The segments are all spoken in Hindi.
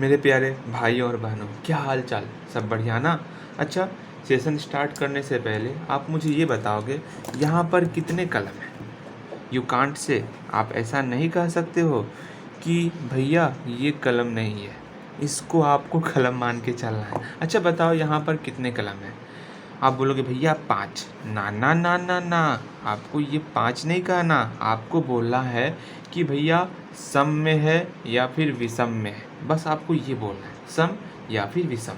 मेरे प्यारे भाइयों और बहनों, क्या हाल चाल? सब बढ़िया ना? अच्छा, सेशन स्टार्ट करने से पहले आप मुझे ये बताओगे यहाँ पर कितने कलम हैं? यू कांट से, आप ऐसा नहीं कह सकते हो कि भैया ये कलम नहीं है, इसको आपको कलम मान के चलना है। अच्छा बताओ यहाँ पर कितने कलम हैं? आप बोलोगे भैया 5। ना ना ना ना ना, आपको ये 5 नहीं कहना, आपको बोलना है कि भैया सम में है या फिर विषम में है। बस आपको ये बोलना है, सम या फिर विषम।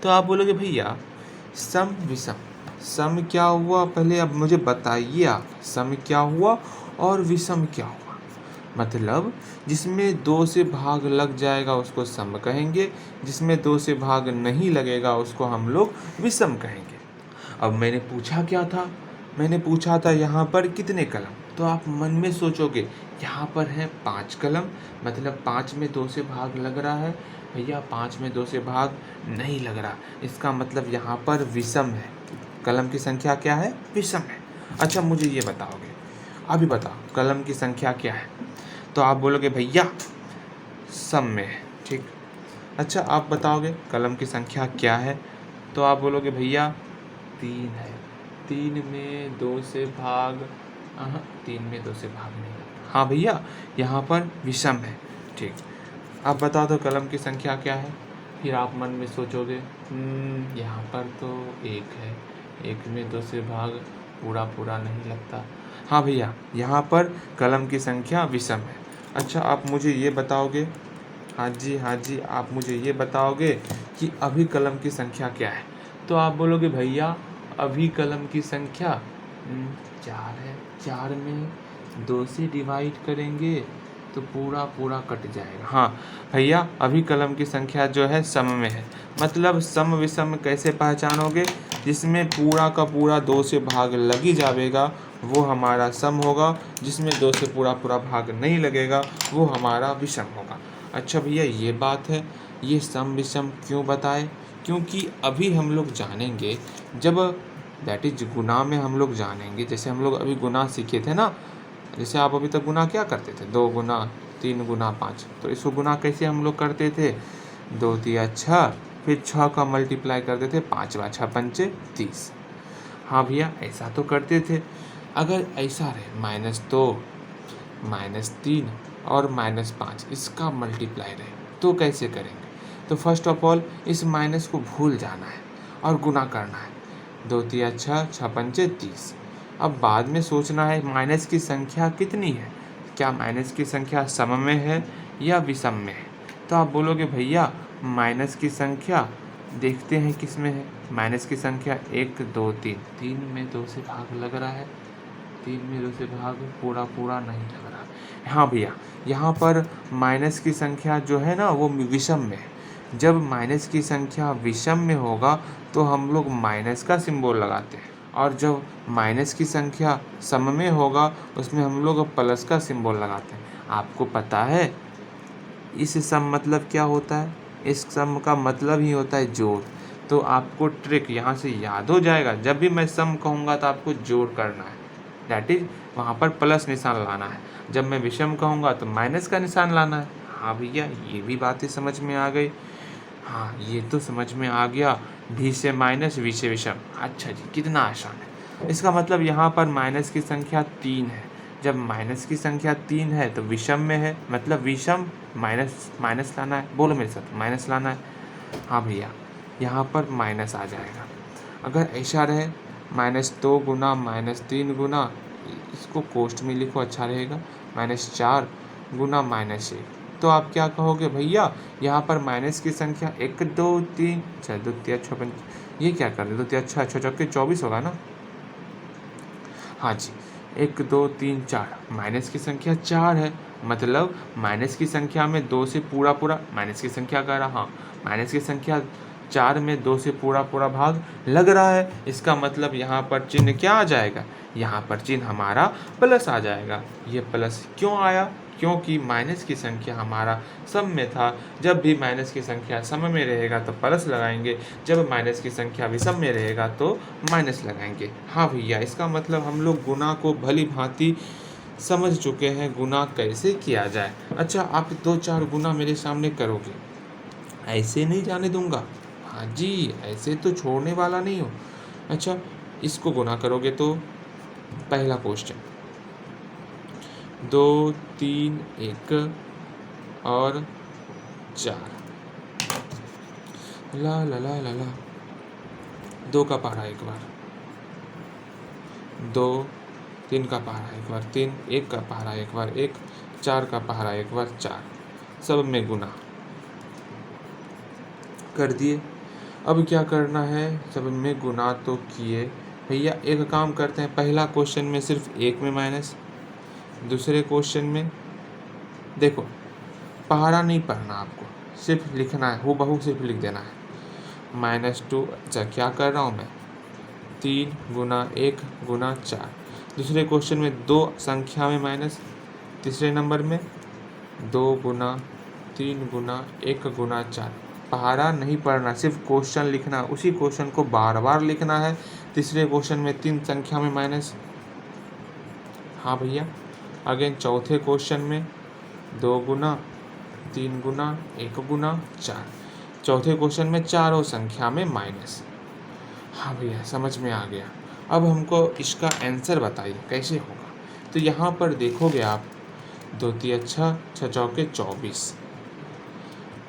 तो आप बोलोगे भैया सम विषम, सम क्या हुआ पहले अब मुझे बताइए आप, सम क्या हुआ और विषम क्या हुआ? मतलब जिसमें 2 से भाग लग जाएगा उसको सम कहेंगे, जिसमें 2 से भाग नहीं लगेगा उसको हम लोग विषम कहेंगे। अब मैंने पूछा क्या था? मैंने पूछा था यहाँ पर कितने कलम? तो आप मन में सोचोगे यहाँ पर है 5 कलम, मतलब 5 में 2 से भाग लग रहा है। भैया 5 में 2 से भाग नहीं लग रहा, इसका मतलब यहाँ पर विषम है। कलम की संख्या क्या है? विषम है। अच्छा मुझे ये बताओगे, अभी बताओ कलम की संख्या क्या है? तो आप बोलोगे भैया सम में है, ठीक। अच्छा आप बताओगे कलम की संख्या क्या है? तो आप बोलोगे भैया 3 है। 3 में 2 से भाग, हाँ 3 में 2 से भाग नहीं लगता। हाँ भैया यहाँ पर विषम है, ठीक। आप बता दो कलम की संख्या क्या है? फिर आप मन में सोचोगे यहाँ पर तो 1 है, 1 में 2 से भाग पूरा पूरा नहीं लगता। हाँ भैया यहाँ पर कलम की संख्या विषम है। अच्छा आप मुझे ये बताओगे, हाँ जी आप मुझे ये बताओगे कि अभी कलम की संख्या क्या है? तो आप बोलोगे भैया अभी कलम की संख्या 4 है। 4 में 2 से डिवाइड करेंगे तो पूरा पूरा कट जाएगा। हाँ भैया अभी कलम की संख्या जो है सम में है। मतलब सम विषम कैसे पहचानोगे? जिसमें पूरा का पूरा 2 से भाग लग ही जाएगा वो हमारा सम होगा, जिसमें 2 से पूरा पूरा भाग नहीं लगेगा वो हमारा विषम होगा। अच्छा भैया ये बात है, ये सम विषम क्यों बताए? क्योंकि अभी हम लोग जानेंगे, जब दैट इज गुना में हम लोग जानेंगे। जैसे हम लोग अभी गुना सीखे थे ना, जैसे आप अभी तक गुना क्या करते थे? 2 गुना 3 गुना 5। तो इसको गुना कैसे हम लोग करते थे? 2 तिया 6, फिर 6 का मल्टीप्लाई करते थे, 5 वा 6 पंचे 30। हाँ भैया ऐसा तो करते थे। अगर ऐसा रहे -2 -3 और -5 इसका मल्टीप्लाई रहे तो कैसे करेंगे? तो फर्स्ट ऑफ ऑल इस माइनस को भूल जाना है और गुना करना है। 2 तिया 6, 6 पंचे 30। अब बाद में सोचना है माइनस की संख्या कितनी है, क्या माइनस की संख्या सम में है या विषम में है? तो आप बोलोगे भैया माइनस की संख्या देखते हैं किस में है। माइनस की संख्या 1 2 3, 3 में 2 से भाग लग रहा है, 3 में 2 से भाग पूरा पूरा नहीं लग रहा। हाँ भैया यहाँ पर माइनस की संख्या जो है ना वो विषम में है। जब माइनस की संख्या विषम में होगा तो हम लोग माइनस का सिंबल लगाते हैं, और जब माइनस की संख्या सम में होगा उसमें हम लोग प्लस का सिंबल लगाते हैं। आपको पता है इस सम मतलब क्या होता है? इस सम का मतलब ही होता है जोड़। तो आपको ट्रिक यहाँ से याद हो जाएगा, जब भी मैं सम कहूँगा तो आपको जोड़ करना है, दैट इज वहाँ पर प्लस निशान लाना है। जब मैं विषम कहूँगा तो माइनस का निशान लाना है। हाँ भैया ये भी बातें समझ में आ गई। हाँ ये तो समझ में आ गया, भी से माइनस वी से विषम। अच्छा जी कितना आसान है। इसका मतलब यहाँ पर माइनस की संख्या 3 है। जब माइनस की संख्या 3 है तो विषम में है, मतलब विषम माइनस माइनस लाना है। बोलो मेरे साथ, माइनस लाना है। हाँ भैया यहाँ पर माइनस आ जाएगा। अगर ऐसा रहे -2 गुना -3 गुना, इसको कोष्ठ में लिखो अच्छा रहेगा, -4 गुना -1, तो आप क्या कहोगे भैया यहाँ पर माइनस की संख्या 1 2 3 अच्छा 2 तिया 6 पंच, ये क्या कर रहे 2 तिया 6 6 चौके 24 होगा ना। हाँ जी 1 2 3 4, माइनस की संख्या 4 है, मतलब माइनस की संख्या में 2 से पूरा पूरा, माइनस की संख्या कह रहा, हाँ माइनस की संख्या 4 में 2 से पूरा पूरा भाग लग रहा है। इसका मतलब यहाँ पर चिन्ह क्या आ जाएगा? यहाँ पर चिन्ह हमारा प्लस आ जाएगा। ये प्लस क्यों आया? क्योंकि माइनस की संख्या हमारा सम में था। जब भी माइनस की संख्या सम में रहेगा तो प्लस लगाएंगे, जब माइनस की संख्या विषम में रहेगा तो माइनस लगाएंगे। हाँ भैया इसका मतलब हम लोग गुना को भली भांति समझ चुके हैं, गुना कैसे किया जाए। अच्छा आप 2-4 गुना मेरे सामने करोगे? ऐसे नहीं जाने दूंगा। हाँ जी, ऐसे तो छोड़ने वाला नहीं हो। अच्छा, इसको गुना करोगे तो पहला क्वेश्चन 2 3 1 और 4, ला ला ला ला ला, 2 का पहाड़ा एक बार, 2 3 का पहाड़ा एक बार 3, 1 का पहाड़ा एक बार 1, 4 का पहाड़ा एक बार 4, सब में गुना कर दिए। अब क्या करना है, सब में गुना तो किए भैया, एक काम करते हैं, पहला क्वेश्चन में सिर्फ 1 में माइनस, दूसरे क्वेश्चन में देखो पहाड़ा नहीं पढ़ना आपको, सिर्फ लिखना है, हूबहू सिर्फ लिख देना है -2। अच्छा, क्या कर रहा हूँ मैं, 3 गुना 1 गुना 4, दूसरे क्वेश्चन में 2 संख्या में माइनस, तीसरे नंबर में 2 गुना 3 गुना 1 गुना 4, पहाड़ा नहीं पढ़ना, सिर्फ क्वेश्चन लिखना, उसी क्वेश्चन को बार बार लिखना है। तीसरे क्वेश्चन में 3 संख्या में माइनस, हाँ भैया। अगेन चौथे क्वेश्चन में 2 गुना 3 गुना 1 गुना 4, चौथे क्वेश्चन में चारों संख्या में माइनस। हाँ भैया, समझ में आ गया। अब हमको इसका आंसर बताइए कैसे होगा। तो यहाँ पर देखोगे आप, 2 तिया 6, 6 चौके 24।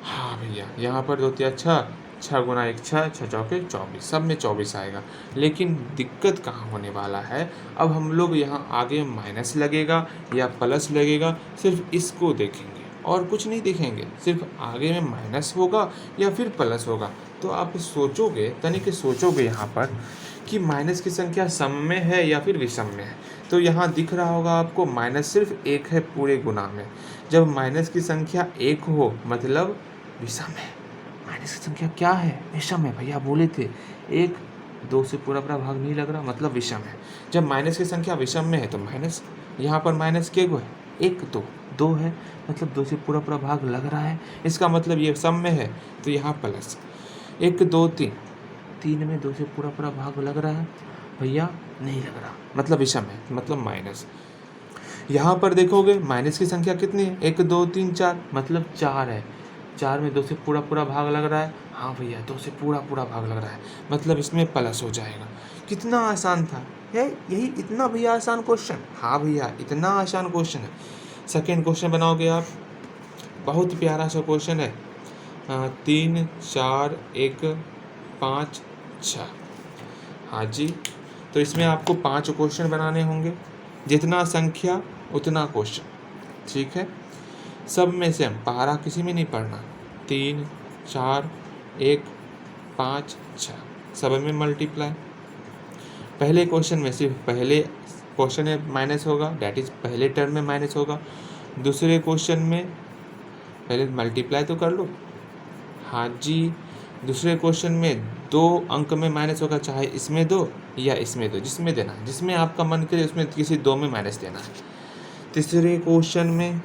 हाँ भैया, यहाँ पर 2 तिया 6, 6 गुना 1 6, 6 चौके 24, सब में 24 आएगा। लेकिन दिक्कत कहाँ होने वाला है, अब हम लोग यहाँ आगे माइनस लगेगा या प्लस लगेगा, सिर्फ इसको देखेंगे और कुछ नहीं देखेंगे, सिर्फ आगे में माइनस होगा या फिर प्लस होगा। तो आप सोचोगे, तनिक सोचोगे यहाँ पर कि माइनस की संख्या सम में है या फिर विषम में है। तो यहाँ दिख रहा होगा आपको माइनस सिर्फ 1 है पूरे गुना में। जब माइनस की संख्या 1 हो मतलब विषम है। माइनस की संख्या क्या है, विषम है भैया, बोले थे 1 2 से पूरा पूरा भाग नहीं लग रहा, मतलब विषम है। जब माइनस की संख्या विषम में है तो माइनस, यहाँ पर माइनस के गो है, 1 2 है, मतलब 2 से पूरा पूरा भाग लग रहा है, इसका मतलब ये सम में है। तो यहाँ प्लस 1 2 3, 3 में 2 से पूरा पूरा भाग लग रहा है भैया, नहीं लग रहा, मतलब विषम है, मतलब माइनस। यहाँ पर देखोगे माइनस की संख्या कितनी है, 1 2 3 4, मतलब 4 है, 4 में 2 से पूरा पूरा भाग लग रहा है, हाँ भैया 2 से पूरा पूरा भाग लग रहा है, मतलब इसमें प्लस हो जाएगा। कितना आसान था यही, इतना भैया आसान क्वेश्चन, हाँ भैया इतना आसान क्वेश्चन है। सेकेंड क्वेश्चन बनाओगे आप, बहुत प्यारा सा क्वेश्चन है, 3 4 1 5 6, हाँ जी। तो इसमें आपको 5 क्वेश्चन बनाने होंगे, जितना संख्या उतना क्वेश्चन, ठीक है। सब में सेम, पहाड़ा किसी में नहीं पढ़ना, 3 4 1 5 6, सब में मल्टीप्लाई। पहले क्वेश्चन में सिर्फ पहले क्वेश्चन में माइनस होगा, डैट इज पहले टर्म में माइनस होगा। दूसरे क्वेश्चन में पहले मल्टीप्लाई तो कर लो, हाँ जी। दूसरे क्वेश्चन में 2 अंक में माइनस होगा, चाहे इसमें दो या इसमें दो, जिसमें देना है, जिसमें आपका मन करे उसमें किसी 2 में माइनस देना है। तीसरे क्वेश्चन में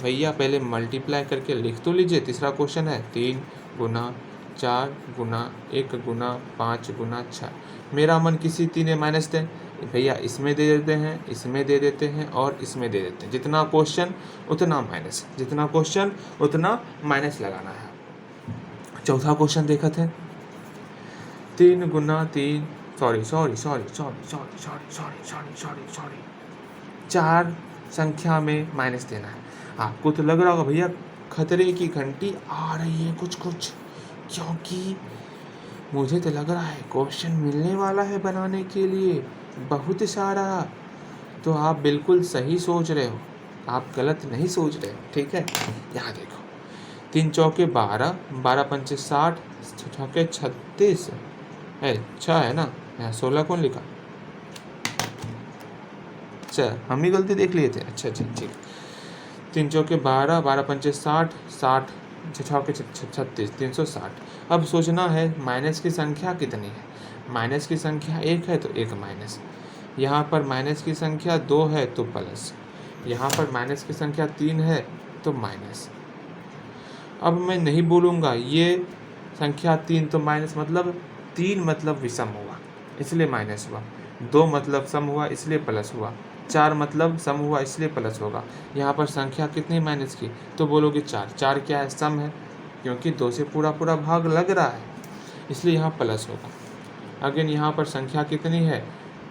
भैया पहले मल्टीप्लाई करके लिख तो लीजिए। तीसरा क्वेश्चन है 3 गुना 4 गुना 1 गुना 5 गुना 6, मेरा मन किसी 3 में माइनस दें भैया, इसमें दे देते हैं, इसमें दे देते हैं और इसमें दे देते हैं। जितना क्वेश्चन उतना माइनस, जितना क्वेश्चन उतना माइनस लगाना है। चौथा क्वेश्चन देखा थे, 3 गुना 3 सॉरी 4 संख्या में माइनस देना है। आपको तो लग रहा होगा भैया खतरे की घंटी आ रही है कुछ कुछ, क्योंकि मुझे तो लग रहा है क्वेश्चन मिलने वाला है बनाने के लिए बहुत सारा। तो आप बिल्कुल सही सोच रहे हो, आप गलत नहीं सोच रहे हो, ठीक है। यहाँ देखो, 3 चौके 12, 12 पंचे 60, 6 चौके 36 है, 6 है ना, यहाँ 16 कौन लिखा, अच्छा हम ही गलती देख लिए थे, अच्छा ठीक। 3 चौके 12, 12 पंचे 60, 60 6 चौके 36, 360। अब सोचना है माइनस की संख्या कितनी है, माइनस की संख्या 1 है तो 1 माइनस, यहाँ पर माइनस की संख्या 2 है तो प्लस, यहाँ पर माइनस की संख्या 3 है तो माइनस। अब मैं नहीं बोलूँगा ये संख्या 3 तो माइनस, मतलब 3 मतलब विषम हुआ इसलिए माइनस हुआ, 2 मतलब सम हुआ इसलिए प्लस हुआ, 4 मतलब सम हुआ इसलिए प्लस होगा। यहाँ पर संख्या कितनी माइनस की, तो बोलोगे 4, 4 क्या है, सम है, क्योंकि 2 से पूरा पूरा भाग लग रहा है, इसलिए यहाँ प्लस होगा। अगेन यहाँ पर संख्या कितनी है,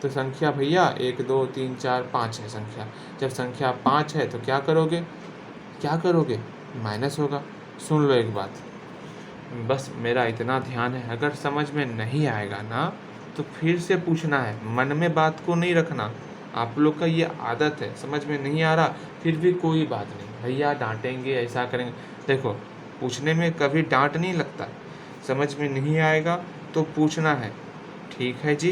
तो संख्या भैया 1 2 3 4 5 है संख्या। जब संख्या 5 है तो क्या करोगे, माइनस होगा। सुन लो एक बात, बस मेरा इतना ध्यान है, अगर समझ में नहीं आएगा ना तो फिर से पूछना है, मन में बात को नहीं रखना। आप लोग का ये आदत है, समझ में नहीं आ रहा फिर भी कोई बात नहीं, भैया डांटेंगे ऐसा करेंगे। देखो पूछने में कभी डांट नहीं लगता, समझ में नहीं आएगा तो पूछना है, ठीक है जी।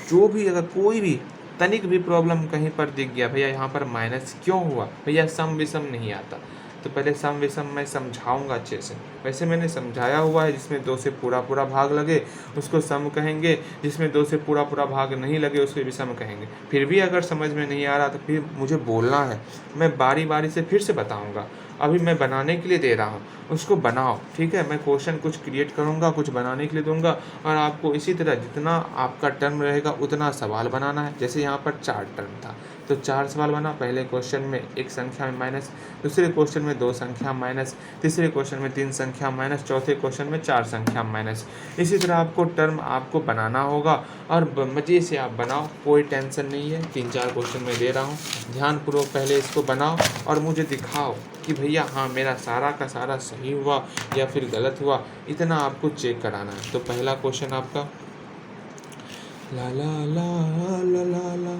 जो भी अगर कोई भी तनिक भी प्रॉब्लम कहीं पर दिख गया, भैया यहाँ पर माइनस क्यों हुआ, भैया सम विषम नहीं आता, तो पहले सम विषम मैं समझाऊंगा अच्छे से। वैसे मैंने समझाया हुआ है, जिसमें 2 से पूरा पूरा भाग लगे उसको सम कहेंगे, जिसमें 2 से पूरा पूरा भाग नहीं लगे उसको विषम कहेंगे। फिर भी अगर समझ में नहीं आ रहा तो फिर मुझे बोलना है, मैं बारी बारी से फिर से बताऊँगा। अभी मैं बनाने के लिए दे रहा हूँ, उसको बनाओ, ठीक है। मैं क्वेश्चन कुछ क्रिएट करूँगा, कुछ बनाने के लिए दूंगा, और आपको इसी तरह जितना आपका टर्म रहेगा उतना सवाल बनाना है। जैसे यहाँ पर 4 टर्म था तो 4 सवाल बना। पहले क्वेश्चन में 1 संख्या में माइनस, दूसरे क्वेश्चन में 2 संख्या माइनस, तीसरे क्वेश्चन में 3 संख्या माइनस, चौथे क्वेश्चन में 4 संख्या माइनस। इसी तरह आपको टर्म आपको बनाना होगा और मज़े से आप बनाओ, कोई टेंशन नहीं है। 3-4 क्वेश्चन मैं दे रहा हूँ, ध्यानपूर्वक पहले इसको बनाओ और मुझे दिखाओ कि भैया हाँ मेरा सारा का सारा सही हुआ या फिर गलत हुआ, इतना आपको चेक कराना है। तो पहला क्वेश्चन आपका ला ला ला ला ला ला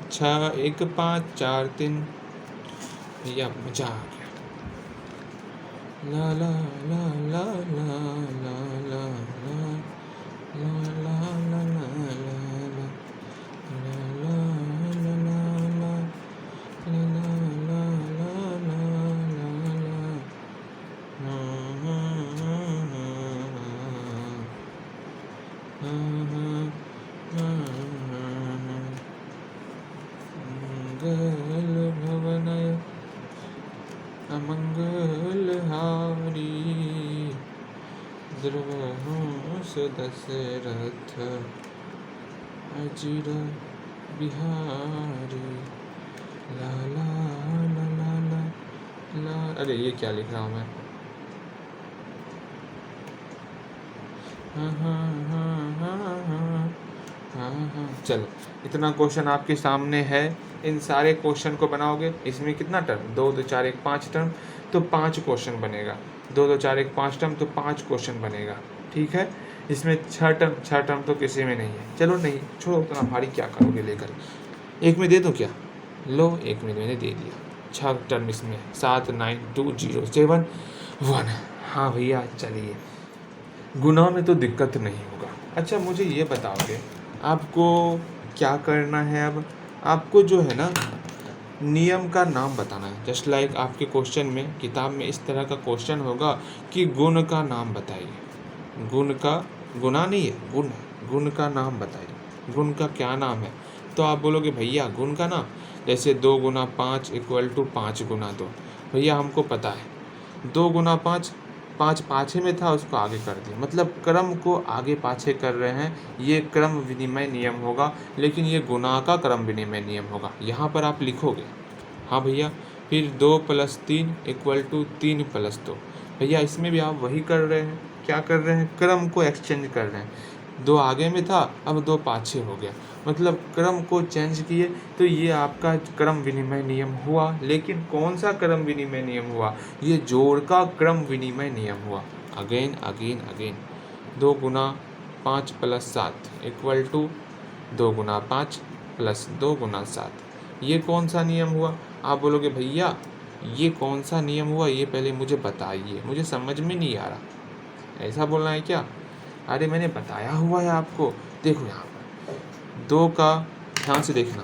6 1 5 4 3, भैया मजा आ गया। ला ला ला ला ला ला ला ला ला ला ला मंगल भवनय अमंगल हारी द्रवहंस दशरथ अजिर बिहारी ला ला ला ला ला ला। अरे ये क्या लिख रहा हूँ मैं, हाँ। चलो इतना क्वेश्चन आपके सामने है, इन सारे क्वेश्चन को बनाओगे। इसमें कितना टर्म, 2 2 4 1 5 टर्म, तो 5 क्वेश्चन बनेगा। 2 2 4 1 5 टर्म तो 5 क्वेश्चन बनेगा, ठीक है। इसमें 6 टर्म तो किसी में नहीं है। चलो नहीं छोड़ो, उतना भारी क्या करोगे लेकर, एक में दे दो क्या, लो एक में मैंने दे दिया। 6 टर्म इसमें 7 9 2 0 7 1। हाँ भैया चलिए, गुना में तो दिक्कत नहीं होगा। अच्छा मुझे ये बताओगे आपको क्या करना है। अब आपको जो है ना नियम का नाम बताना है। जस्ट लाइक आपके क्वेश्चन में, किताब में इस तरह का क्वेश्चन होगा कि गुण का नाम बताइए। गुण का, गुना नहीं है, गुण है, गुण का नाम बताइए। गुण का क्या नाम है, तो आप बोलोगे भैया गुण का नाम, जैसे 2 गुना 5 = 5 गुना 2। भैया हमको पता है 2 गुना 5, 5 पाछे में था उसको आगे कर दिया, मतलब क्रम को आगे पाछे कर रहे हैं, ये क्रम विनिमय नियम होगा। लेकिन ये गुना का क्रम विनिमय नियम होगा, यहाँ पर आप लिखोगे। हाँ भैया, फिर 2 + 3 = 3 + 2। भैया इसमें भी आप वही कर रहे हैं, क्या कर रहे हैं, क्रम को एक्सचेंज कर रहे हैं। 2 आगे में था, अब 2 पाछे हो गया, मतलब क्रम को चेंज किए, तो ये आपका क्रम विनिमय नियम हुआ। लेकिन कौन सा क्रम विनिमय नियम हुआ, ये जोड़ का क्रम विनिमय नियम हुआ। अगेन अगेन अगेन 2 गुना 5 + 7 = 2 गुना 5 + 2 गुना 7। ये कौन सा नियम हुआ, आप बोलोगे भैया ये कौन सा नियम हुआ, ये पहले मुझे बताइए, मुझे समझ में नहीं आ रहा। ऐसा बोलना है क्या, अरे मैंने बताया हुआ है आपको। देखो यहाँ पर 2 का, ध्यान से देखना,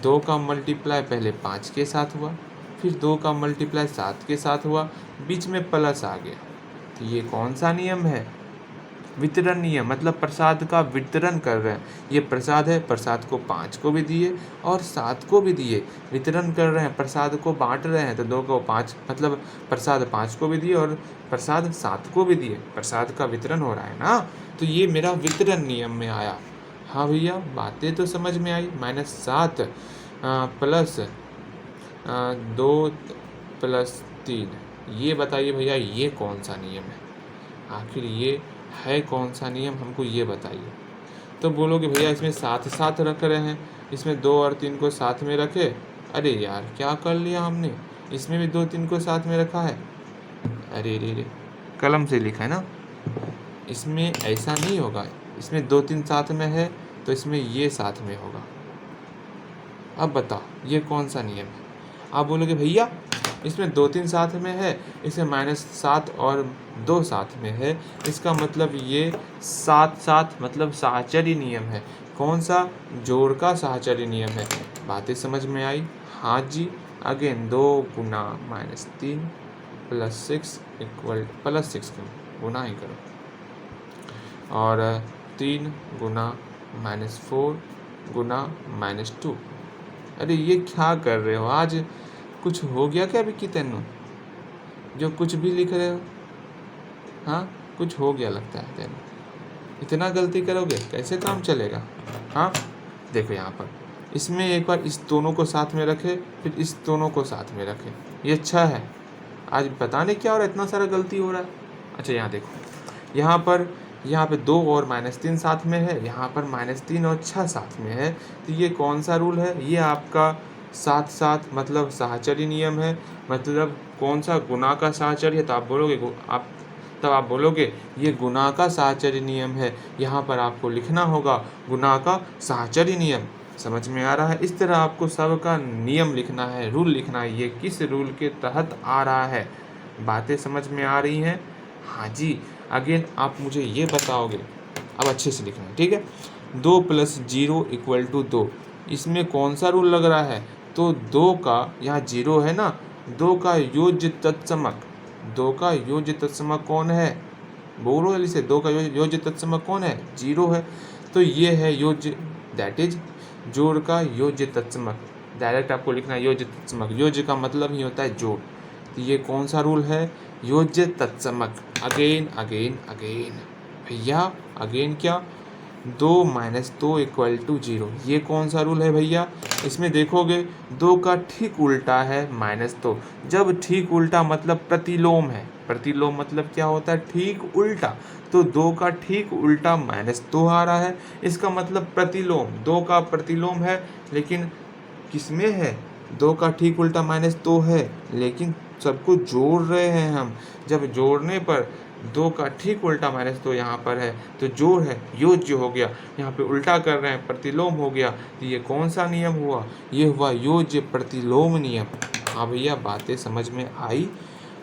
2 का मल्टीप्लाई पहले 5 के साथ हुआ, फिर 2 का मल्टीप्लाई 7 के साथ हुआ, बीच में प्लस आ गया। तो ये कौन सा नियम है, वितरण नियम, मतलब प्रसाद का वितरण कर रहे हैं। ये प्रसाद है, प्रसाद को 5 को भी दिए और 7 को भी दिए, वितरण कर रहे हैं, प्रसाद को बांट रहे हैं। तो 2 को 5, मतलब प्रसाद 5 को भी दिए और प्रसाद 7 को भी दिए, प्रसाद का वितरण हो रहा है ना। तो ये मेरा वितरण नियम में आया। हाँ भैया बातें तो समझ में आई। -7 + 2 +3। ये बताइए भैया ये कौन सा नियम है, आखिर ये है कौन सा नियम, हमको ये बताइए। तो बोलोगे भैया इसमें साथ साथ रख रहे हैं, इसमें 2 और 3 को साथ में रखे। अरे यार क्या कर लिया हमने, इसमें भी 2 3 को साथ में रखा है। अरे रे रे, कलम से लिखा है ना, इसमें ऐसा नहीं होगा। इसमें 2 3 साथ में है तो इसमें ये साथ में होगा। अब बताओ ये कौन सा नियम है। आप बोलोगे भैया इसमें 2 3 साथ में है, इसमें -7 और 2 साथ में है, इसका मतलब ये 7 7 मतलब साहचर्य नियम है। कौन सा, जोड़ का साहचर्य नियम है। बातें समझ में आई। हाँ जी। अगेन 2 गुना -3 +6 इक्वल +6 क्यों, गुना ही करो, और 3 गुना -4 गुना -2। अरे ये क्या कर रहे हो, आज कुछ हो गया क्या विक्की तेनू, जो कुछ भी लिख रहे हो। हाँ कुछ हो गया लगता है तेनू, इतना गलती करोगे कैसे काम चलेगा। हाँ देखो यहाँ पर, इसमें एक बार इस दोनों को साथ में रखे, फिर इस दोनों को साथ में रखे, ये अच्छा है। आज पता नहीं क्या हो रहा है, इतना सारा गलती हो रहा है। अच्छा यहाँ देखो, यहाँ पे 2 और -3 साथ में है, यहाँ पर -3 और 6 साथ में है। तो ये कौन सा रूल है, ये आपका 7 7 मतलब साहचर्य नियम है। मतलब कौन सा, गुना का साहचर्य है। तो आप बोलोगे ये गुना का साहचर्य नियम है। यहाँ पर आपको लिखना होगा गुना का साहचर्य नियम। समझ में आ रहा है। इस तरह आपको सबका नियम लिखना है, रूल लिखना है, ये किस रूल के तहत आ रहा है। बातें समझ में आ रही हैं। हाँ जी। अगेन आप मुझे ये बताओगे, अब अच्छे से लिखना है, ठीक है। 2 + 0 = 2, इसमें कौन सा रूल लग रहा है। तो 2 का, यहाँ 0 है ना, 2 का योज्य तत्समक, 2 का योज्य तत्समक कौन है, बोलो जल्दी से। 2 का योज्य तत्समक कौन है, 0 है। तो ये है योज्य, दैट इज जोड़ का योज्य तत्समक। डायरेक्ट आपको लिखना है योज्य तत्समक, योज्य का मतलब ही होता है जोड़। तो ये कौन सा रूल है, योज्य तत्समक। अगेन अगेन अगेन भैया, अगेन क्या, 2 - 2 = 0, ये कौन सा रूल है भैया। इसमें देखोगे 2 का ठीक उल्टा है -2। जब ठीक उल्टा मतलब प्रतिलोम है, प्रतिलोम मतलब क्या होता है, ठीक उल्टा। तो 2 का ठीक उल्टा -2 आ रहा है, इसका मतलब प्रतिलोम, 2 का प्रतिलोम है, लेकिन किसमें है, 2 का ठीक उल्टा -2 है, लेकिन सबको जोड़ रहे हैं हम। जब जोड़ने पर 2 का ठीक उल्टा -2 यहाँ पर है, तो जोड़ है, योज्य हो गया। यहाँ पे उल्टा कर रहे हैं, प्रतिलोम हो गया। तो ये कौन सा नियम हुआ, ये हुआ योज्य प्रतिलोम नियम। हाँ भैया बातें समझ में आई।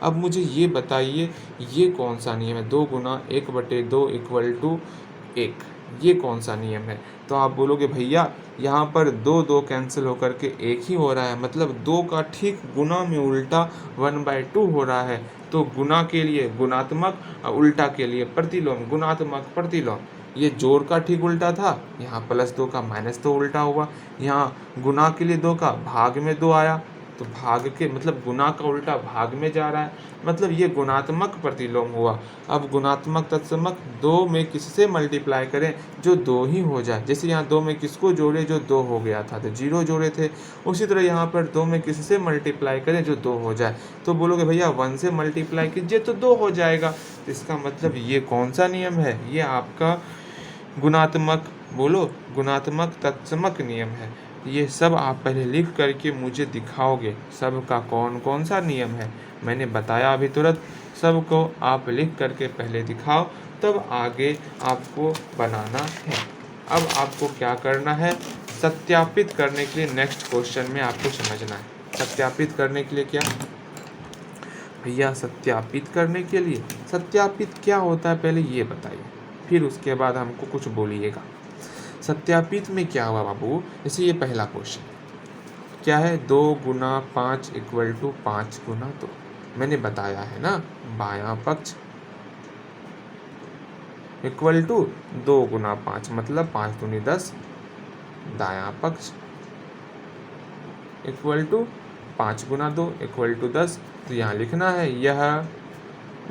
अब मुझे ये बताइए ये कौन सा नियम है, 2 गुना 1/2 = 1, ये कौन सा नियम है। तो आप बोलोगे भैया यहाँ पर 2 2 कैंसिल होकर के 1 ही हो रहा है, मतलब 2 का ठीक गुना में उल्टा 1/2 हो रहा है। तो गुना के लिए गुणात्मक और उल्टा के लिए प्रतिलोम, गुणात्मक प्रतिलोम। ये जोड़ का ठीक उल्टा था, यहाँ +2 का -2 उल्टा हुआ। यहाँ गुना के लिए 2 का भाग में 2 आया, तो भाग के मतलब गुना का उल्टा भाग में जा रहा है, मतलब ये गुणात्मक प्रतिलोम हुआ। अब गुणात्मक तत्समक 2 में किससे मल्टीप्लाई करें, जो 2 ही हो जाए। जैसे यहाँ 2 में किसको जोड़े, जो 2 हो गया था, तो 0 जोड़े थे। उसी तरह यहाँ पर 2 में किससे मल्टीप्लाई करें, जो 2 हो जाए। तो बोलोगे भैया 1 से मल्टीप्लाई कीजिए तो 2 हो जाएगा। इसका मतलब ये कौन सा नियम है, ये आपका गुणात्मक, बोलो गुणात्मक तत्समक नियम है। ये सब आप पहले लिख करके मुझे दिखाओगे, सब का कौन कौन सा नियम है। मैंने बताया अभी तुरंत, सबको आप लिख करके पहले दिखाओ, तब आगे आपको बनाना है। अब आपको क्या करना है, सत्यापित करने के लिए नेक्स्ट क्वेश्चन में आपको समझना है। सत्यापित करने के लिए क्या भैया, सत्यापित करने के लिए, सत्यापित क्या होता है पहले ये बताइए, फिर उसके बाद हमको कुछ बोलिएगा। सत्यापित में क्या हुआ बाबू, जैसे ये पहला क्वेश्चन क्या है, 2 गुना 5 = 5 गुना 2। मैंने बताया है ना, बायां पक्ष = 2 गुना 5 मतलब 5 दूनी 10, दायां पक्ष = 5 गुना 2 = 10। तो यहाँ लिखना है, यह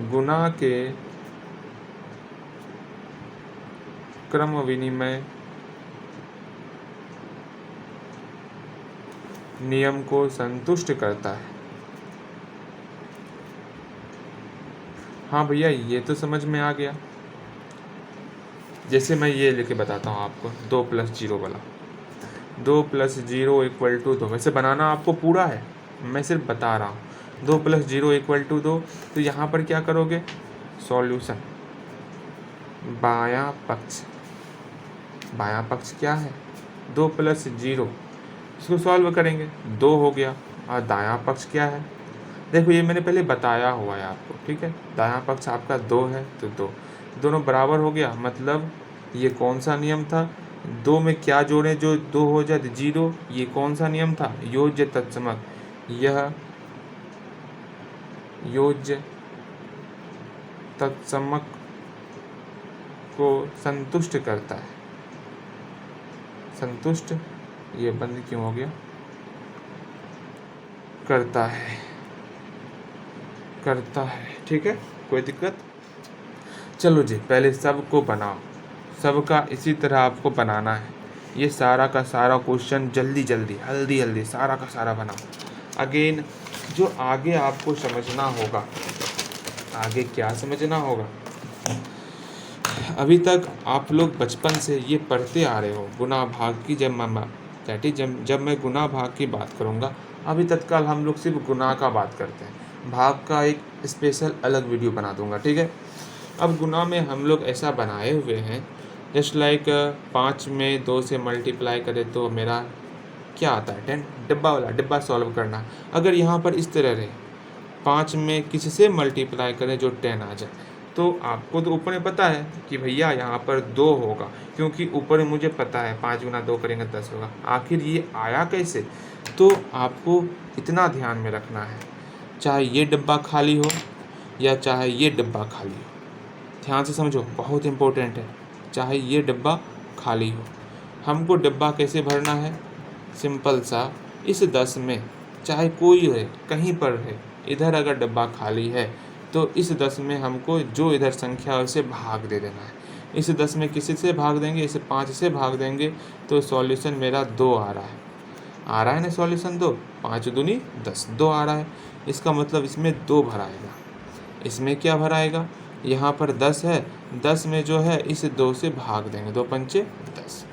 गुना के क्रम विनिमय नियम को संतुष्ट करता है। हाँ भैया, ये तो समझ में आ गया। जैसे मैं ये लेके बताता हूँ आपको, 2+0 वाला, 2+0 = 2। वैसे बनाना आपको पूरा है, मैं सिर्फ बता रहा हूँ। 2+0 = 2, तो यहाँ पर क्या करोगे, सॉल्यूशन बायां पक्ष, बायां पक्ष क्या है 2+0, इसको सॉल्व करेंगे, 2 हो गया। और दायां पक्ष क्या है, देखो ये मैंने पहले बताया हुआ है आपको, ठीक है। दायां पक्ष आपका 2 है, तो 2, दोनों बराबर हो गया। मतलब ये कौन सा नियम था, 2 में क्या जोड़ें जो 2 हो जाए, 0। ये कौन सा नियम था, योज्य तत्समक। यह योज्य तत्समक को संतुष्ट करता है। संतुष्ट, ये बंद क्यों हो गया, करता है, करता है, ठीक है, कोई दिक्कत। चलो जी, पहले सबको बनाओ, सबका इसी तरह आपको बनाना है। ये सारा का सारा क्वेश्चन जल्दी जल्दी सारा का सारा बनाओ। अगेन जो आगे आपको समझना होगा, आगे क्या समझना होगा, अभी तक आप लोग बचपन से ये पढ़ते आ रहे हो गुना भाग की। जब मैं गुना भाग की बात करूँगा, अभी तत्काल हम लोग सिर्फ गुना का बात करते हैं, भाग का एक स्पेशल अलग वीडियो बना दूंगा, ठीक है। अब गुना में हम लोग ऐसा बनाए हुए हैं, जस्ट लाइक 5 में 2 से मल्टीप्लाई करें तो मेरा क्या आता है 10, डिब्बा वाला, डिब्बा सॉल्व करना। अगर यहाँ पर इस तरह रहे, 5 में किससे मल्टीप्लाई करें जो 10 आ जाए, तो आपको तो ऊपर में पता है कि भैया यहाँ पर 2 होगा, क्योंकि ऊपर में मुझे पता है 5 गुना 2 करेंगे 10 होगा। आखिर ये आया कैसे, तो आपको इतना ध्यान में रखना है, चाहे ये डिब्बा खाली हो या चाहे ये डिब्बा खाली हो, ध्यान से समझो, बहुत इम्पोर्टेंट है। चाहे ये डिब्बा खाली हो, हमको डिब्बा कैसे भरना है, सिंपल सा, इस 10 में चाहे कोई रहे, कहीं पर रहे, इधर अगर डिब्बा खाली है तो इस 10 में हमको जो इधर संख्या है उसे भाग दे देना है। इस 10 में किसी से भाग देंगे, इसे 5 से भाग देंगे, तो सॉल्यूशन मेरा 2 आ रहा है ना, सॉल्यूशन 2, 5 दूनी 10, 2 आ रहा है। इसका मतलब इसमें 2 भराएगा, इसमें क्या भराएगा, यहाँ पर 10 है, 10 में जो है इस 2 से भाग देंगे, 2 पंचे 10,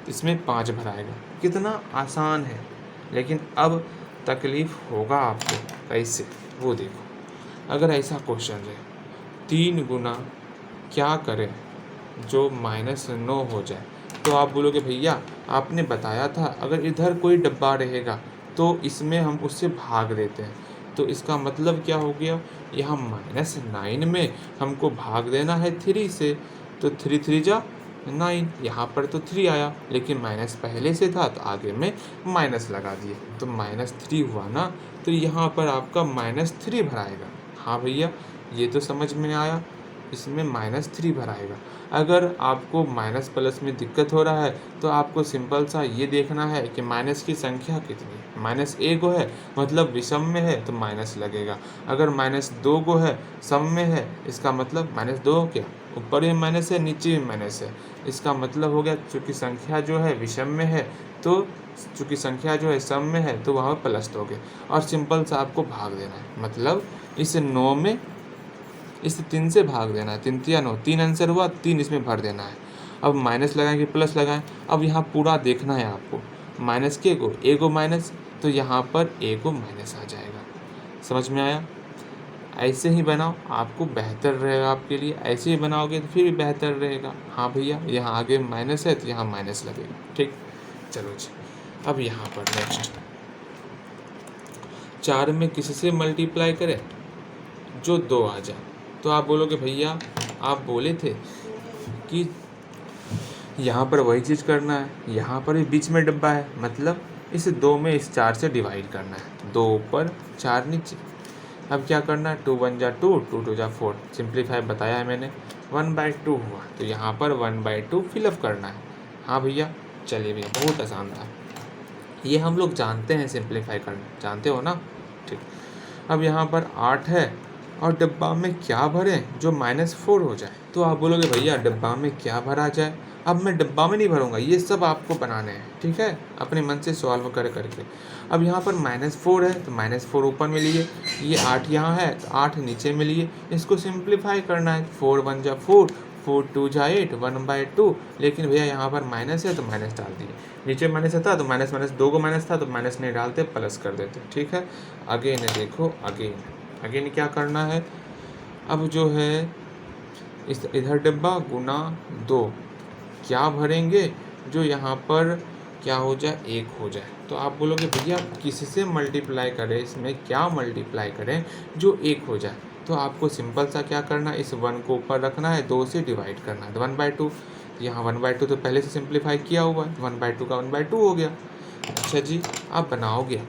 इसमें 5 भराएगा। कितना आसान है, लेकिन अब तकलीफ होगा आपको, कैसे वो देखो। अगर ऐसा क्वेश्चन है, 3 गुना क्या करें जो -9 हो जाए, तो आप बोलोगे भैया आपने बताया था अगर इधर कोई डब्बा रहेगा तो इसमें हम उससे भाग देते हैं, तो इसका मतलब क्या हो गया, यहाँ -9 में हमको भाग देना है 3 से, तो 3 3 जा 9, यहाँ पर तो 3 आया, लेकिन माइनस पहले से था तो आगे में माइनस लगा दिए, तो -3 हुआ ना, तो यहाँ पर आपका -3 भराएगा। हाँ भैया, ये तो समझ में आया, इसमें -3 भराएगा। अगर आपको माइनस प्लस में दिक्कत हो रहा है तो आपको सिंपल सा ये देखना है कि माइनस की संख्या कितनी है। -1 गो है मतलब विषम में है तो माइनस लगेगा। अगर -2 गो है सम में है, इसका मतलब -2 क्या, ऊपर भी माइनस है नीचे भी माइनस है, इसका मतलब हो गया चूँकि संख्या जो है विषम में है, तो चूँकि संख्या जो है सम में है तो वहाँ प्लस दोगे और सिंपल सा आपको भाग देना है। मतलब इस 9 में इस 3 से भाग देना है, 3 3 9, 3 आंसर हुआ, 3 इसमें भर देना है। अब माइनस लगाएं कि प्लस लगाएं, अब यहाँ पूरा देखना है आपको, माइनस के को एगो माइनस, तो यहाँ पर एगो माइनस आ जाएगा। समझ में आया, ऐसे ही बनाओ, आपको बेहतर रहेगा आपके लिए, ऐसे ही बनाओगे तो फिर भी बेहतर रहेगा। हाँ भैया, यहाँ आगे माइनस है तो यहाँ माइनस लगेगा, ठीक। चलो जी, अब यहाँ पर नेक्स्ट 4 में किससे मल्टीप्लाई करें जो 2 आ जाए, तो आप बोलोगे भैया आप बोले थे कि यहाँ पर वही चीज़ करना है, यहाँ पर भी बीच में डब्बा है, मतलब इस 2 में इस 4 से डिवाइड करना है, 2 ऊपर 4 नीचे। अब क्या करना है, 2 1 जा 2, 2 2 जा 4, सिंप्लीफाई बताया है मैंने, 1/2 हुआ, तो यहाँ पर 1/2 फिलअप करना है। हाँ भैया, चलिए भैया, बहुत आसान था, ये हम लोग जानते हैं सिंप्लीफाई करना, जानते हो ना, ठीक। अब यहाँ पर 8 है और डिब्बा में क्या भरें जो -4 हो जाए, तो आप बोलोगे भैया डिब्बा में क्या भरा जाए, अब मैं डब्बा में नहीं भरूँगा, ये सब आपको बनाने हैं, ठीक है, अपने मन से सॉल्व कर करके। अब यहाँ पर -4 है तो -4 ऊपर में लिए, ये 8 यहाँ है तो 8 नीचे में लिए, इसको सिंप्लीफाई करना है। 4 1 जा 4, 4 2 जा 8, 1/2। लेकिन भैया यहाँ पर माइनस है तो माइनस डाल दिए, नीचे माइनस था तो माइनस माइनस 2 को माइनस था तो माइनस नहीं डालते, प्लस कर देते, ठीक है। अगेन देखो, अगेन क्या करना है, अब जो है इस इधर डिब्बा गुना 2, क्या भरेंगे, जो यहाँ पर क्या हो जाए, 1 हो जाए। तो आप बोलोगे भैया किससे मल्टीप्लाई करें, इसमें क्या मल्टीप्लाई करें जो 1 हो जाए। तो आपको सिंपल सा क्या करना है, इस 1 को ऊपर रखना है, 2 से डिवाइड करना है, 1/2। यहाँ 1/2 तो पहले से सिंप्लीफाई किया हुआ है, 1/2 का 1/2 हो गया। अच्छा जी, आप बनाओगे,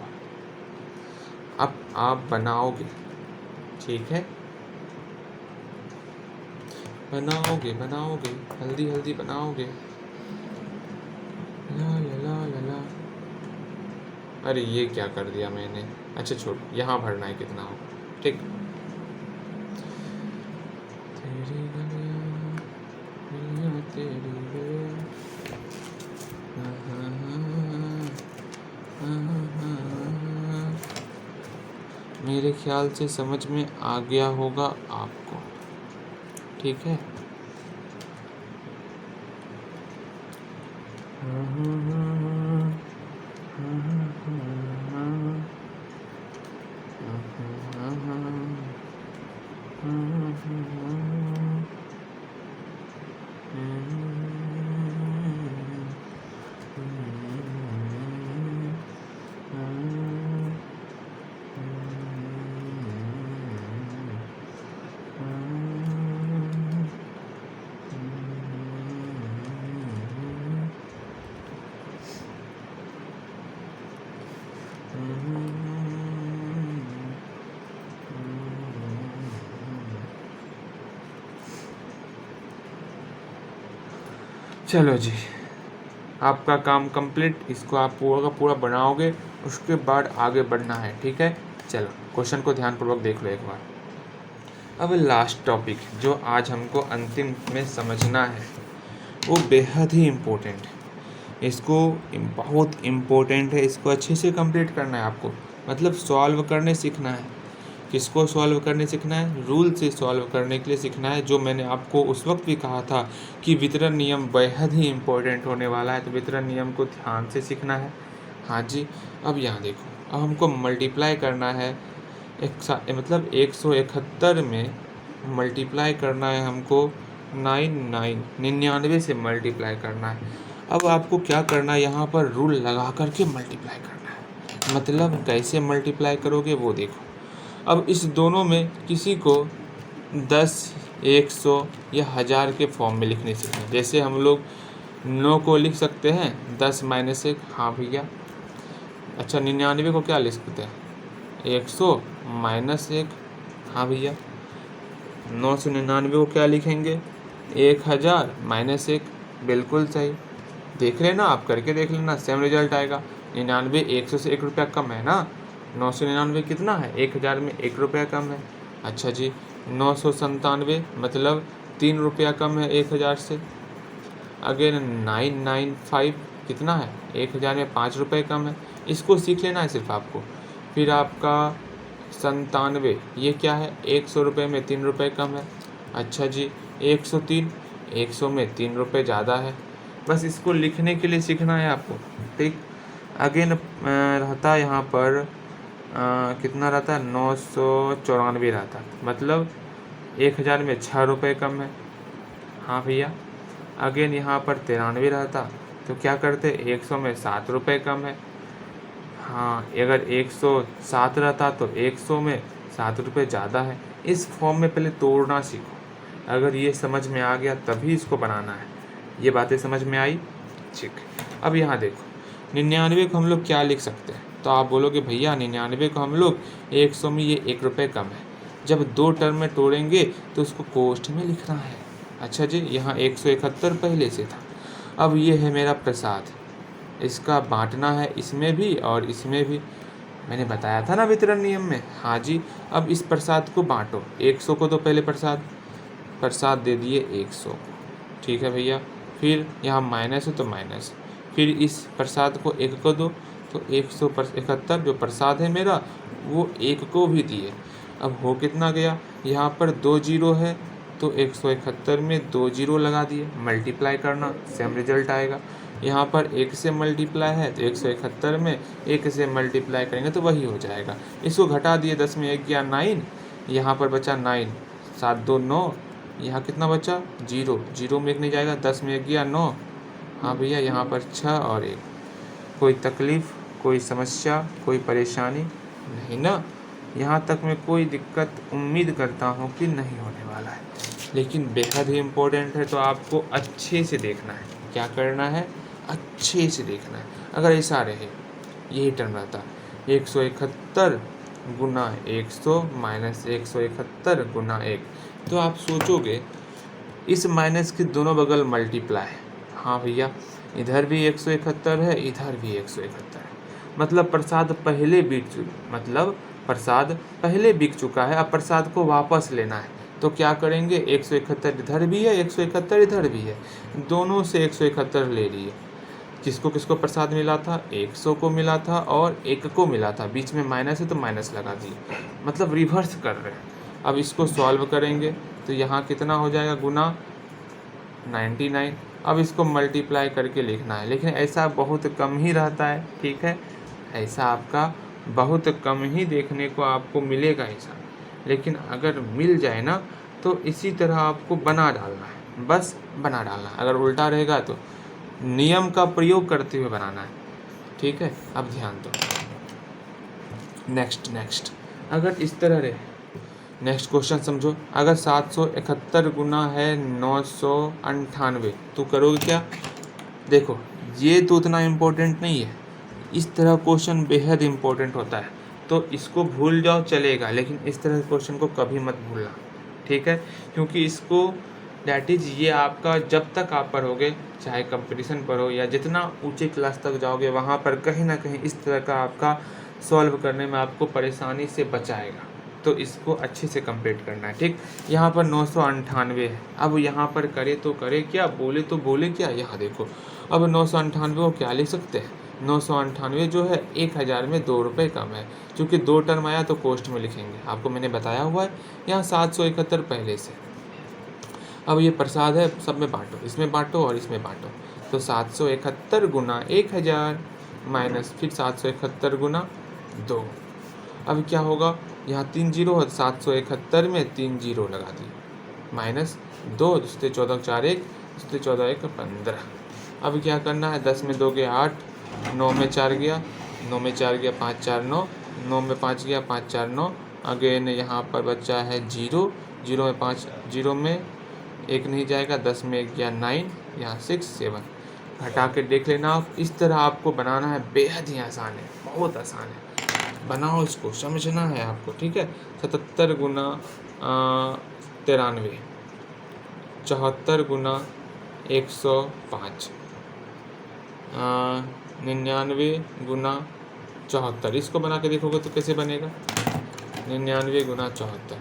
अब आप बनाओगे, ठीक है, बनाओगे हल्दी बनाओगे। ला ला ला ला ला। अरे ये क्या कर दिया मैंने, अच्छा छोड़, यहाँ भरना है कितना हो, ठीक। तेरी गलियां, गलियां तेरी गलियां। मेरे ख्याल से समझ में आ गया होगा आपको, ठीक है। चलो जी, आपका काम कंप्लीट, इसको आप पूरा का पूरा बनाओगे, उसके बाद आगे बढ़ना है, ठीक है। चलो क्वेश्चन को ध्यानपूर्वक देख लो एक बार। अब लास्ट टॉपिक जो आज हमको अंतिम में समझना है वो बेहद ही इम्पोर्टेंट है, इसको बहुत इम्पोर्टेंट है, इसको अच्छे से कंप्लीट करना है आपको, मतलब सॉल्व करने सीखना है। किसको सॉल्व करने सीखना है, रूल से सॉल्व करने के लिए सीखना है, जो मैंने आपको उस वक्त भी कहा था कि वितरण नियम बेहद ही इम्पोर्टेंट होने वाला है, तो वितरण नियम को ध्यान से सीखना है। हाँ जी, अब यहाँ देखो, अब हमको मल्टीप्लाई करना है, मतलब 171 में मल्टीप्लाई करना है हमको 99 से मल्टीप्लाई करना है। अब आपको क्या करना है, यहाँ पर रूल लगा करके मल्टीप्लाई करना है, मतलब कैसे मल्टीप्लाई करोगे वो देखो। अब इस दोनों में किसी को 10, 100 या 1000 के फॉर्म में लिखने सीखना है। जैसे हम लोग 9 को लिख सकते हैं 10 - 1, हाँ भैया। अच्छा 99 को क्या लिख सकते हैं, 100 - 1, हाँ भैया। 999 को क्या लिखेंगे, 1000 - 1, बिल्कुल सही। देख लेना, आप करके देख लेना, सेम रिजल्ट आएगा। 99 100 से 1 रुपया कम है ना, 999 कितना है, 1000 में 1 रुपया कम है। अच्छा जी, 997 मतलब 3 रुपया कम है 1000 से। अगेन 995 कितना है, 1000 में 5 रुपये कम है। इसको सीख लेना है सिर्फ आपको। फिर आपका 97, ये क्या है, 100 रुपये में 3 रुपये कम है। अच्छा जी, 103, 100 में 3 रुपये ज़्यादा है। बस इसको लिखने के लिए सीखना है आपको, ठीक। अगेन रहता है यहाँ पर कितना रहता है, 994 रहता है, मतलब 1000 में 6 रुपये कम है, हाँ भैया। अगेन यहाँ पर 93 रहता, तो क्या करते, 100 में 7 रुपये कम है, हाँ। अगर 107 रहता तो 100 में 7 रुपये ज़्यादा है। इस फॉर्म में पहले तोड़ना सीखो, अगर ये समझ में आ गया तभी इसको बनाना है। ये बातें समझ में आई, ठीक। अब यहाँ देखो, 99 को हम लोग क्या लिख सकते हैं, तो आप बोलोगे भैया 99 को हम लोग 100 में ये 1 रुपये कम है, जब 2 टर्म में तोड़ेंगे तो उसको कोष्ठ में लिखना है। अच्छा जी, यहाँ 171 पहले से था। अब ये है मेरा प्रसाद, इसका बांटना है इसमें भी और इसमें भी, मैंने बताया था ना वितरण नियम में। हाँ जी, अब इस प्रसाद को बांटो, 100 को तो पहले प्रसाद दे दिए 100 को, ठीक है भैया। फिर यहाँ माइनस है तो माइनस, फिर इस प्रसाद को 1 को दो तो 171 जो प्रसाद है मेरा वो 1 को भी दिए। अब हो कितना गया, यहाँ पर 2 जीरो है तो 171 में 2 जीरो लगा दिए, मल्टीप्लाई करना सेम रिजल्ट आएगा। यहाँ पर 1 से मल्टीप्लाई है तो 171 में 1 से मल्टीप्लाई करेंगे तो वही हो जाएगा। इसको घटा दिए, 10 में 1 गया 9, यहाँ पर बचा 9, 7 2 9, यहाँ कितना बचा 0, 0 में 1 नहीं जाएगा, 10 में 1 गया 9। हाँ भैया यहाँ पर 6 और 1। कोई तकलीफ़, कोई समस्या, कोई परेशानी नहीं ना? यहाँ तक में कोई दिक्कत उम्मीद करता हूँ कि नहीं होने वाला है, लेकिन बेहद ही इम्पोर्टेंट है तो आपको अच्छे से देखना है। क्या करना है? अच्छे से देखना है। अगर ऐसा रहे, यही टर्म रहता 171 गुना 100 माइनस 171 गुना 1, तो आप सोचोगे इस माइनस के दोनों बगल मल्टीप्लाई है। हाँ भैया, इधर भी 171 है, इधर भी 171 है, मतलब प्रसाद पहले बिक चुका है। अब प्रसाद को वापस लेना है तो क्या करेंगे, 171 इधर भी है, 171 इधर भी है, दोनों से 171 ले लिए। किसको किसको प्रसाद मिला था? 100 को मिला था और 1 को मिला था, बीच में माइनस है तो माइनस लगा दिए, मतलब रिवर्स कर रहे हैं। अब इसको सॉल्व करेंगे तो यहाँ कितना हो जाएगा, गुना 99। अब इसको मल्टीप्लाई करके लिखना है, लेकिन ऐसा बहुत कम ही रहता है, ठीक है, ऐसा आपका बहुत कम ही देखने को आपको मिलेगा ऐसा। लेकिन अगर मिल जाए ना तो इसी तरह आपको बना डालना है, बस बना डालना है। अगर उल्टा रहेगा तो नियम का प्रयोग करते हुए बनाना है, ठीक है। अब ध्यान दो, नेक्स्ट अगर इस तरह रहे, नेक्स्ट क्वेश्चन समझो। अगर 771 गुना है 998 तो करोगे क्या? देखो ये तो उतना इम्पोर्टेंट नहीं है, इस तरह क्वेश्चन बेहद इम्पोर्टेंट होता है, तो इसको भूल जाओ चलेगा, लेकिन इस तरह क्वेश्चन को कभी मत भूलना, ठीक है। क्योंकि इसको डैट इज़ ये आपका जब तक आप पढ़ोगे, चाहे कंपटीशन पर हो या जितना ऊंचे क्लास तक जाओगे, वहाँ पर कहीं ना कहीं इस तरह का आपका सॉल्व करने में आपको परेशानी से बचाएगा। तो इसको अच्छे से कंप्लीट करना है, ठीक। यहाँ पर 998 है, अब यहाँ पर करे तो करे क्या, बोले तो बोले क्या, यहाँ देखो। अब 998 को क्या लिख सकते हैं, 998 जो है 1000 में 2 रुपये कम है, क्योंकि 2 टर्म आया तो कोष्ट में लिखेंगे, आपको मैंने बताया हुआ है। यहाँ 771 पहले से, अब ये प्रसाद है, सब में बांटो, इसमें बांटो और इसमें बांटो, तो 771 गुना 1000 माइनस फिर 771 गुना 2। अब क्या होगा, यहाँ 3 जीरो है, 771 में 3 जीरो लगा दिए, माइनस 2, दूसरे 14 4 1, दूसरे 14 1 15। अब क्या करना है, 10 में 2 गया 8, 9 में 4 गया, 9 में 4 गया 5 4 9, 9 में 5 गया 5 4 9। अगेन यहाँ पर बच्चा है 0, 0 में 5, 0 में 1 नहीं जाएगा, 10 में 1 गया 9, यहाँ 6 7। घटा के देख लेना आप, इस तरह आपको बनाना है, बेहद ही आसान है, बहुत आसान है, बनाओ, इसको समझना है आपको, ठीक है। 77 गुना 93, 74 गुना 105, 99 गुना 74। इसको बना के देखोगे तो कैसे बनेगा, 99 गुना 74,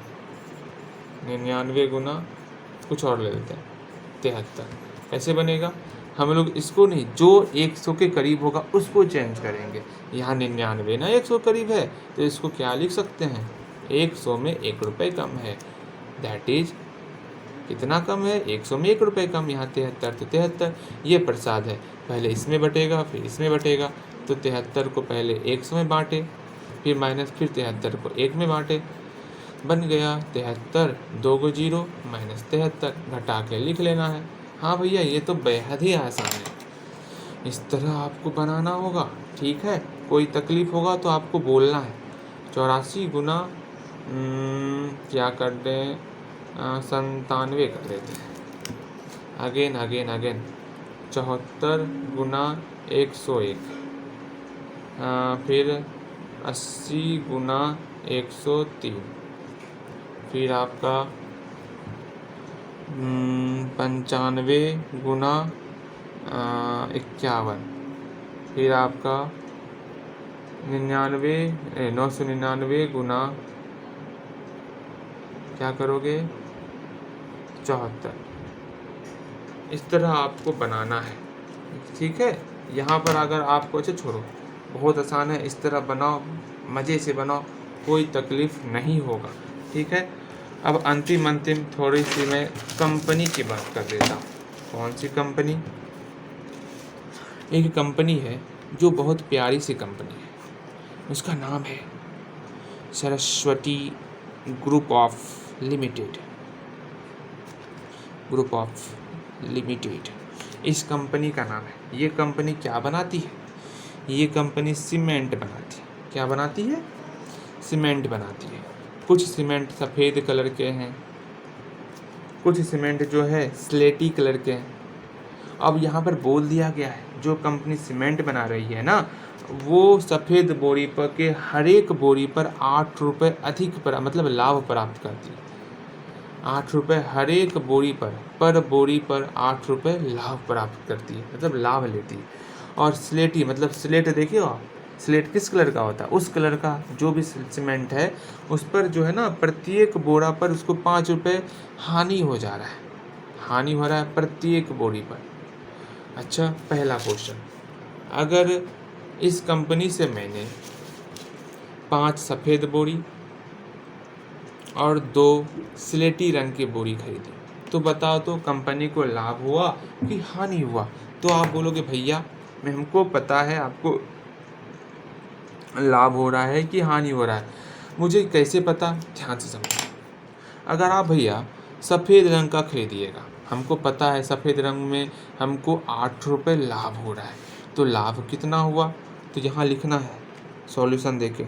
99 गुना कुछ और ले लेते हैं 73, कैसे बनेगा। हम लोग इसको नहीं, जो 100 के करीब होगा उसको चेंज करेंगे। यहाँ 99 ना 100 करीब है तो इसको क्या लिख सकते हैं, 100 में 1 रुपये कम है, दैट इज कितना कम है, 100 में 1 रुपये कम। यहाँ 73 तो 73, ये प्रसाद है, पहले इसमें बटेगा फिर इसमें बटेगा, तो 73 को पहले 100 में बांटे, फिर माइनस फिर 73 को 1 में बांटे, बन गया 73, 2 को 0 माइनस 73, घटा के लिख लेना है। हाँ भैया ये तो बेहद ही आसान है, इस तरह आपको बनाना होगा, ठीक है। कोई तकलीफ़ होगा तो आपको बोलना है। 84 गुना क्या कर दें, 97 कर देते हैं, अगेन 74 गुना 101, फिर 80 गुना 103, फिर आपका 95 गुना 51, फिर आपका 999 गुना क्या करोगे 74, इस तरह आपको बनाना है, ठीक है। यहाँ पर अगर आपको, अच्छा छोड़ो, बहुत आसान है, इस तरह बनाओ, मज़े से बनाओ, कोई तकलीफ़ नहीं होगा, ठीक है। अब अंतिम थोड़ी सी मैं कंपनी की बात कर देता हूँ। कौन सी कंपनी? एक कंपनी है जो बहुत प्यारी सी कंपनी है, उसका नाम है Saraswati group of limited. Group of limited इस कंपनी का नाम है। ये कंपनी क्या बनाती है? ये कंपनी सीमेंट बनाती है। क्या बनाती है? सीमेंट बनाती है। कुछ सीमेंट सफ़ेद कलर के हैं, कुछ सीमेंट जो है स्लेटी कलर के हैं। अब यहाँ पर बोल दिया गया है, जो कंपनी सीमेंट बना रही है ना, वो सफ़ेद बोरी पर के हर एक बोरी पर 8 रुपये अधिक पर, मतलब लाभ प्राप्त करती है। 8 रुपये हर एक बोरी पर बोरी पर 8 रुपये लाभ प्राप्त करती है, मतलब लाभ लेती है। और स्लेटी, मतलब स्लेट देखिए आप, स्लेट किस कलर का होता है? उस कलर का जो भी सीमेंट है, उस पर जो है ना, प्रत्येक बोरा पर उसको 5 रुपये हानि हो जा रहा है, हानि हो रहा है प्रत्येक बोरी पर। अच्छा, पहला क्वेश्चन, अगर इस कंपनी से मैंने 5 सफ़ेद बोरी और 2 स्लेटी रंग की बोरी खरीदी, तो बताओ तो कंपनी को लाभ हुआ कि हानि हुआ? तो आप बोलोगे भैया मैं, हमको पता है आपको लाभ हो रहा है कि हानि हो रहा है, मुझे कैसे पता? ध्यान से समझो। अगर आप भैया सफ़ेद रंग का खरीदिएगा, हमको पता है सफ़ेद रंग में हमको 8 रुपये लाभ हो रहा है, तो लाभ कितना हुआ? तो यहाँ लिखना है सॉल्यूशन देके,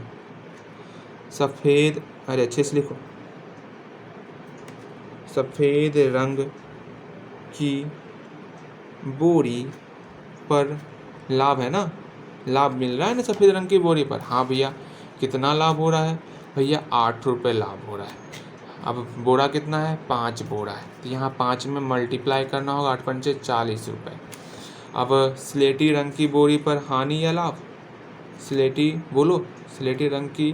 सफ़ेद, अरे अच्छे से लिखो, सफ़ेद रंग की बोरी पर लाभ है ना, लाभ मिल रहा है ना सफ़ेद रंग की बोरी पर। हाँ भैया, कितना लाभ हो रहा है? भैया 8 रुपये लाभ हो रहा है। अब बोरा कितना है? 5 बोरा है, तो यहाँ 5 में मल्टीप्लाई करना होगा, 8 पंचे 40 रुपये। अब स्लेटी रंग की बोरी पर हानि या लाभ? स्लेटी बोलो, स्लेटी रंग की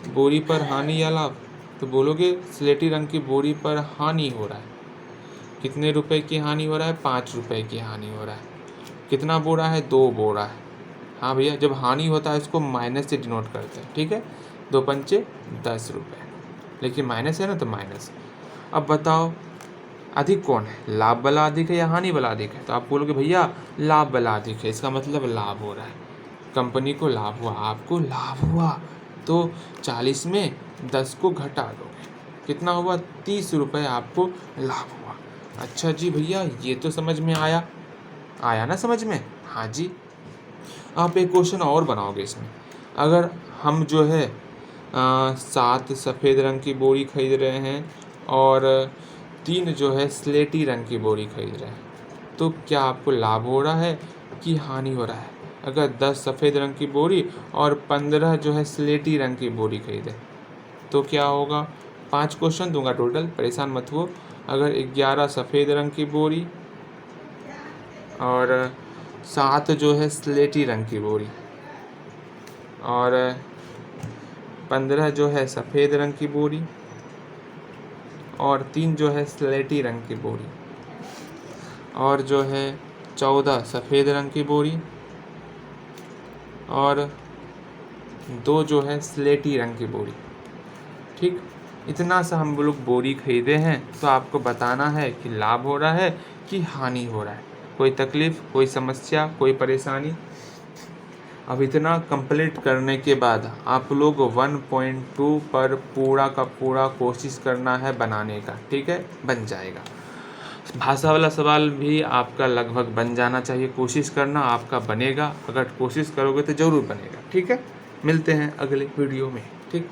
बोरी पर हानि या लाभ? तो बोलोगे स्लेटी रंग की बोरी पर हानि हो रहा है। कितने रुपए की हानि हो रहा है? 5 रुपये की हानि हो रहा है। कितना बोरा है? 2 बोरा है। हाँ भैया, जब हानि होता है इसको माइनस से डिनोट करते हैं, ठीक है। 2 पंचे 10 रुपये, लेकिन माइनस है ना, तो माइनस। अब बताओ अधिक कौन है? लाभ वाला अधिक है या हानि वाला अधिक है? तो आप बोलोगे भैया लाभ वाला अधिक है, इसका मतलब लाभ हो रहा है, कंपनी को लाभ हुआ, आपको लाभ हुआ। तो 40 में 10 को घटा दोगे, कितना हुआ? 30 रुपये आपको लाभ हुआ। अच्छा जी भैया, ये तो समझ में आया, आया ना समझ में? हाँ जी। आप एक क्वेश्चन और बनाओगे इसमें, अगर हम जो है 7 सफ़ेद रंग की बोरी खरीद रहे हैं और 3 जो है स्लेटी रंग की बोरी खरीद रहे हैं, तो क्या आपको लाभ हो रहा है कि हानि हो रहा है? अगर 10 सफ़ेद रंग की बोरी और 15 जो है स्लेटी रंग की बोरी खरीदे, तो क्या होगा? 5 क्वेश्चन दूंगा टोटल, परेशान मत हो। अगर 11 सफ़ेद रंग की बोरी और 7 जो है स्लेटी रंग की बोरी और 15 जो है सफ़ेद रंग की बोरी और 3 जो है स्लेटी रंग की बोरी और जो है 14 सफ़ेद रंग की बोरी और 2 जो है स्लेटी रंग की बोरी, ठीक। इतना सा हम लोग बोरी खरीदे हैं, तो आपको बताना है कि लाभ हो रहा है कि हानि हो रहा है। कोई तकलीफ़, कोई समस्या, कोई परेशानी? अब इतना कंप्लीट करने के बाद आप लोग 1.2 पर पूरा का पूरा कोशिश करना है बनाने का, ठीक है। बन जाएगा। भाषा वाला सवाल भी आपका लगभग बन जाना चाहिए, कोशिश करना, आपका बनेगा। अगर कोशिश करोगे तो ज़रूर बनेगा, ठीक है। मिलते हैं अगले वीडियो में, ठीक।